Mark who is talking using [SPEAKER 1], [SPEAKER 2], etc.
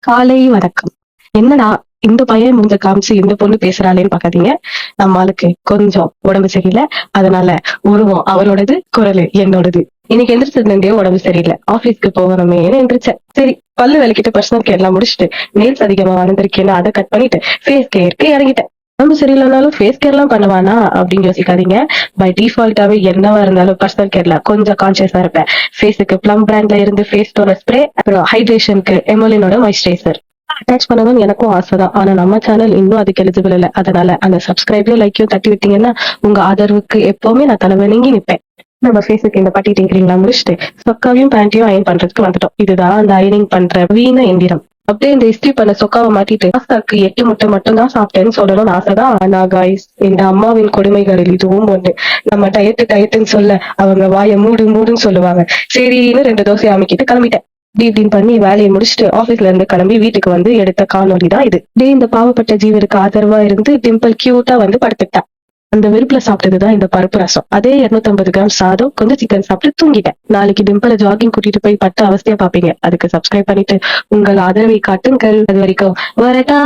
[SPEAKER 1] காலை வணக்கம். என்னடா இந்த பையன் மூஞ்ச காமிச்சு இந்த பொண்ணு பேசுறாளேன்னு பாக்காதீங்க. நம்ம ஆளுக்கு கொஞ்சம் உடம்பு சரியில்லை. அதனால உருவம் அவரோடது, குரலு என்னோடது. இன்னைக்கு எந்திரிச்சதுல இருந்தே உடம்பு சரியில்லை. ஆபீஸ்க்கு போகணுமேன்னு எந்திரிச்சேன். சரி, பல்லு விளக்கிட்டு பர்சனல் கேர் எல்லாம் முடிச்சுட்டு நெயில்ஸ் அதிகமா வளர்ந்துருக்கேன்னு அதை கட் பண்ணிட்டு ஃபேஸ் கேருக்கு இறங்கிட்டேன். உடம்பு சரியில்லைனாலும் ஃபேஸ் கேர் எல்லாம் பண்ணுவானா அப்படின்னு யோசிக்காதீங்க. பை டிஃபால்ட்டாவே என்னவா இருந்தாலும் பர்சனல் கேர்ல கொஞ்சம் கான்சியஸா இருப்பேன். ஃபேஸுக்கு ப்ளம் பிராண்ட்ல இருந்து ஃபேஸ் டோனர் ஸ்ப்ரே, அப்புறம் ஹைட்ரேஷனுக்கு எமோலினோட மாய்ஸ்சரைசர் அட்டாச் பண்ணணும்னு எனக்கும் ஆசைதான். ஆனா நம்ம சேனல் இன்னும் அதுக்கு எலிஜிபிள் இல்ல. அதனால அந்த சப்ஸ்கிரைபையும் லைக்கையும் தட்டி விட்டீங்கன்னா உங்க ஆதரவுக்கு எப்பவுமே நான் தலை வணங்கி நிப்பேன். நம்ம ஃபேஸுக்கு இந்த பட்டி டிங்கிரிங்லாம் முடிச்சுட்டு சொக்காவையும் பேண்டையும் அயன் பண்றதுக்கு வந்துட்டோம். இதுதான் அந்த அயனிங் பண்ற வீண எந்திரம். அப்படியே இந்த இஸ்திரி பண்ண சொக்காவை மாட்டிட்டு பாஸ்தாக்கு 8 முட்டை மட்டும் தான் சாப்பிட்டேன்னு சொல்லணும்னு ஆசைதான். ஆனா காய்ஸ், இந்த அம்மாவின் கொடுமைகளில் இதுவும் ஒண்ணு. நம்ம டயட்டுன்னு சொல்ல அவங்க வாயை மூடு மூடுன்னு சொல்லுவாங்க. சரின்னு 2 தோசை அமைக்கிட்டு கிளம்பிட்டேன். இப்படின்னு பண்ணி வேலையை முடிச்சுட்டு ஆபீஸ்ல இருந்து கிளம்பி வீட்டுக்கு வந்து எடுத்த காணொலி தான் இது. இந்த பாவப்பட்ட ஜீவருக்கு ஆதரவா இருந்து டிம்பிள் கியூட்டா வந்து படுத்துட்டா. அந்த வெறுப்புல சாப்பிட்டதுதான் இந்த பருப்பு ரசம். அதே 250 கிராம் சாதம், கொஞ்சம் சிக்கன் சாப்பிட்டு தூங்கிட்டேன். நாளைக்கு டிம்பிள ஜாகிங் கூட்டிட்டு போய் பட்ட அவஸ்தையா பாப்பீங்க. அதுக்கு சப்ஸ்கிரைப் பண்ணிட்டு உங்கள் ஆதரவை காட்டுங்கள். அது வரைக்கும் வரட்டா.